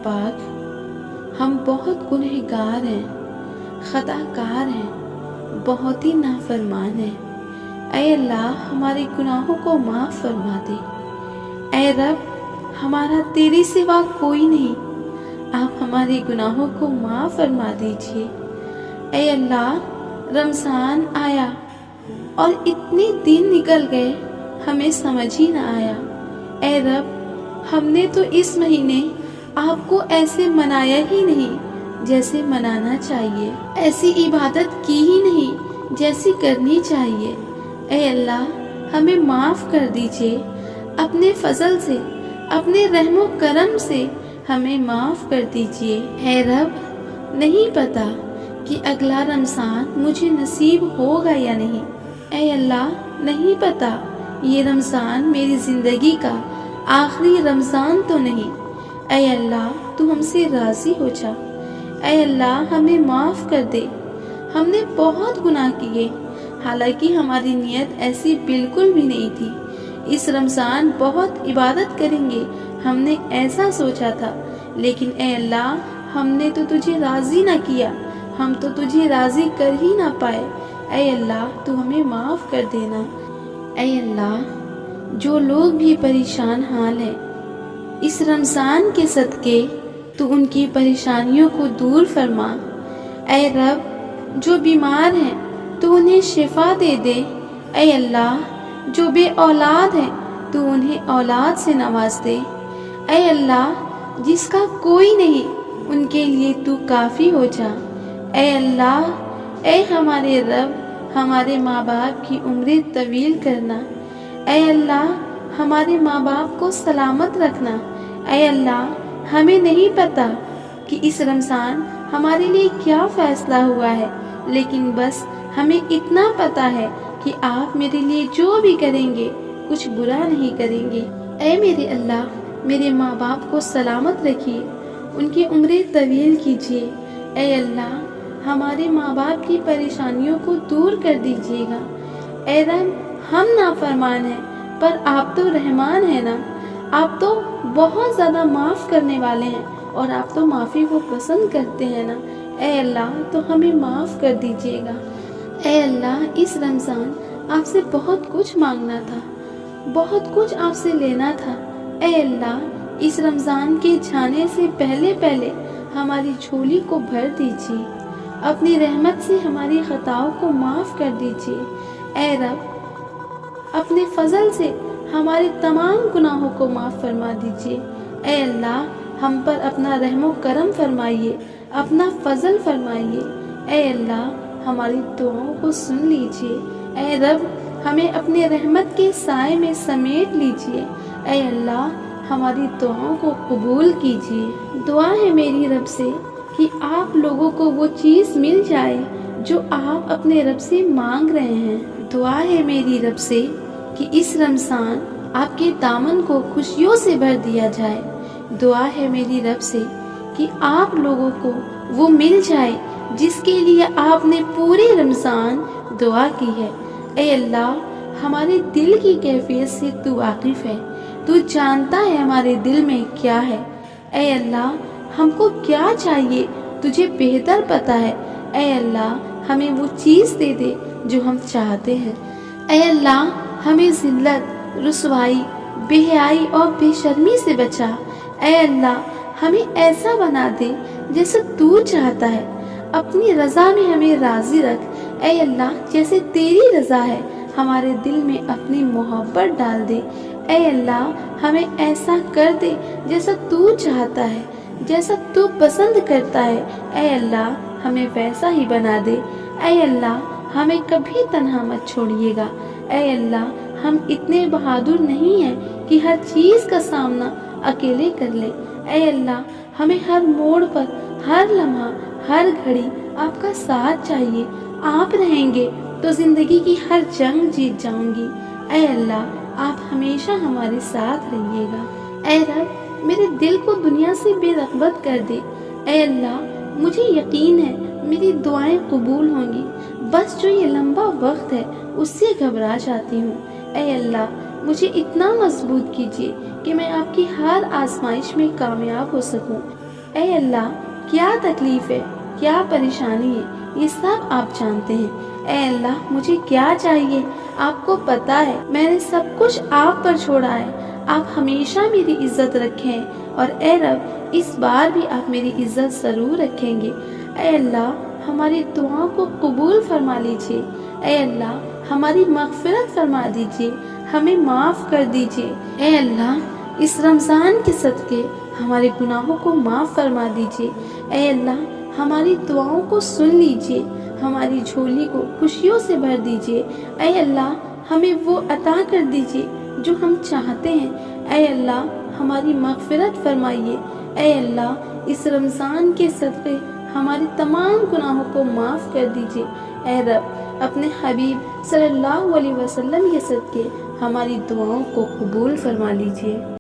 پاک، ہم بہت گنہگار ہیں، خطا کار ہیں، بہت ہی نافرمان ہیں۔ اے اللہ ہمارے گناہوں کو معاف فرما دے۔ اے رب ہمارا تیرے سوا کوئی نہیں، آپ ہمارے گناہوں کو معاف فرما دیجئے۔ اے اللہ رمضان آیا اور اتنے دن نکل گئے ہمیں سمجھ ہی نہ آیا۔ اے رب ہم نے تو اس مہینے آپ کو ایسے منایا ہی نہیں جیسے منانا چاہیے، ایسی عبادت کی ہی نہیں جیسی کرنی چاہیے۔ اے اللہ ہمیں معاف کر دیجئے، اپنے فضل سے، اپنے رحم و کرم سے ہمیں معاف کر دیجئے۔ اے رب نہیں پتا کہ اگلا رمضان مجھے نصیب ہوگا یا نہیں۔ اے اللہ نہیں پتا یہ رمضان میری زندگی کا آخری رمضان تو نہیں۔ اے اللہ تو ہم سے راضی ہو جا۔ اے اللہ ہمیں معاف کر دے، ہم نے بہت گناہ کیے، حالانکہ ہماری نیت ایسی بالکل بھی نہیں تھی۔ اس رمضان بہت عبادت کریں گے ہم نے ایسا سوچا تھا، لیکن اے اللہ ہم نے تو تجھے راضی نہ کیا، ہم تو تجھے راضی کر ہی نہ پائے۔ اے اللہ تو ہمیں معاف کر دینا۔ اے اللہ جو لوگ بھی پریشان حال ہیں اس رمضان کے صدقے تو ان کی پریشانیوں کو دور فرما۔ اے رب جو بیمار ہیں تو انہیں شفا دے دے۔ اے اللہ جو بے اولاد ہیں تو انہیں اولاد سے نواز دے۔ اے اللہ جس کا کوئی نہیں ان کے لیے تو کافی ہو جا۔ اے اللہ اے ہمارے رب ہمارے ماں باپ کی عمریں طویل کرنا۔ اے اللہ ہمارے ماں باپ کو سلامت رکھنا۔ اے اللہ ہمیں نہیں پتا کہ اس رمضان ہمارے لیے کیا فیصلہ ہوا ہے، لیکن بس ہمیں اتنا پتا ہے کہ آپ میرے لیے جو بھی کریں گے کچھ برا نہیں کریں گے۔ اے میرے اللہ میرے ماں باپ کو سلامت رکھیے، ان کی عمریں طویل کیجیے۔ اے اللہ ہمارے ماں باپ کی پریشانیوں کو دور کر دیجیے گا۔ اے رب ہم نافرمان ہیں پر آپ تو رحمان ہیں نا، آپ تو بہت زیادہ معاف کرنے والے ہیں اور آپ تو معافی کو پسند کرتے ہیں نا۔ اے اللہ تو ہمیں معاف کر دیجیے گا۔ اے اللہ اس رمضان آپ سے بہت کچھ مانگنا تھا، بہت کچھ آپ سے لینا تھا۔ اے اللہ اس رمضان کے جانے سے پہلے پہلے ہماری جھولی کو بھر دیجیے، اپنی رحمت سے ہماری خطاؤں کو معاف کر دیجیے۔ اے رب اپنے فضل سے ہمارے تمام گناہوں کو معاف فرما دیجیے۔ اے اللہ ہم پر اپنا رحم و کرم فرمائیے، اپنا فضل فرمائیے۔ اے اللہ ہماری دعاؤں کو سن لیجیے۔ اے رب ہمیں اپنے رحمت کے سائے میں سمیٹ لیجیے۔ اے اللہ ہماری دعاؤں کو قبول کیجیے۔ دعا ہے میری رب سے کہ آپ لوگوں کو وہ چیز مل جائے جو آپ اپنے رب سے مانگ رہے ہیں۔ دعا ہے میری رب سے کہ اس رمضان آپ کے دامن کو خوشیوں سے بھر دیا جائے۔ دعا ہے میری رب سے کہ آپ لوگوں کو وہ مل جائے جس کے لیے آپ نے پورے رمضان دعا کی ہے۔ اے اللہ ہمارے دل کی کیفیت سے تو واقف ہے، تو جانتا ہے ہمارے دل میں کیا ہے۔ اے اللہ ہم کو کیا چاہیے تجھے بہتر پتا ہے۔ اے اللہ ہمیں وہ چیز دے دے جو ہم چاہتے ہیں۔ اے اللہ ہمیں ذلت، رسوائی، بے حیائی اور بے شرمی سے بچا۔ اے اللہ ہمیں ایسا بنا دے جیسے تو چاہتا ہے، اپنی رضا میں ہمیں راضی رکھ۔ اے اللہ جیسے تیری رضا ہے ہمارے دل میں اپنی محبت ڈال دے۔ اے اللہ ہمیں ایسا کر دے جیسا تو چاہتا ہے، جیسا تو پسند کرتا ہے۔ اے اللہ ہمیں ویسا ہی بنا دے۔ اے اللہ ہمیں کبھی تنہا مت چھوڑیے گا۔ اے اللہ ہم اتنے بہادر نہیں ہیں کہ ہر چیز کا سامنا اکیلے کر لیں۔ اے اللہ ہمیں ہر موڑ پر، ہر لمحہ، ہر گھڑی آپ کا ساتھ چاہیے۔ آپ رہیں گے تو زندگی کی ہر جنگ جیت جاؤں گی۔ اے اللہ آپ ہمیشہ ہمارے ساتھ رہیے گا۔ اے رب میرے دل کو دنیا سے بے رغبت کر دے۔ اے اللہ مجھے یقین ہے میری دعائیں قبول ہوں گی، بس جو یہ لمبا وقت ہے اس سے گھبرا جاتی ہوں۔ اے اللہ مجھے اتنا مضبوط کیجیے کہ میں آپ کی ہر آزمائش میں کامیاب ہو سکوں۔ اے اللہ کیا تکلیف ہے، کیا پریشانی ہے، یہ سب آپ جانتے ہیں۔ اے اللہ مجھے کیا چاہیے آپ کو پتا ہے، میں نے سب کچھ آپ پر چھوڑا ہے۔ آپ ہمیشہ میری عزت رکھیں، اور اے رب اس بار بھی آپ میری عزت ضرور رکھیں گے۔ اے اللہ ہماری دعاؤں کو قبول فرما لیجیے۔ اے اللہ ہماری مغفرت فرما دیجیے، ہمیں معاف کر دیجیے۔ اے اللہ اس رمضان کے صدقے ہمارے گناہوں کو معاف فرما دیجیے۔ اے اللہ ہماری دعاؤں کو سن لیجیے، ہماری جھولی کو خوشیوں سے بھر دیجیے۔ اے اللہ ہمیں وہ عطا کر دیجیے جو ہم چاہتے ہیں۔ اے اللہ ہماری مغفرت فرمائیے۔ اے اللہ اس رمضان کے صدقے ہمارے تمام گناہوں کو معاف کر دیجیے۔ اے رب اپنے حبیب صلی اللہ علیہ وسلم کے صدقے ہماری دعاؤں کو قبول فرما لیجیے۔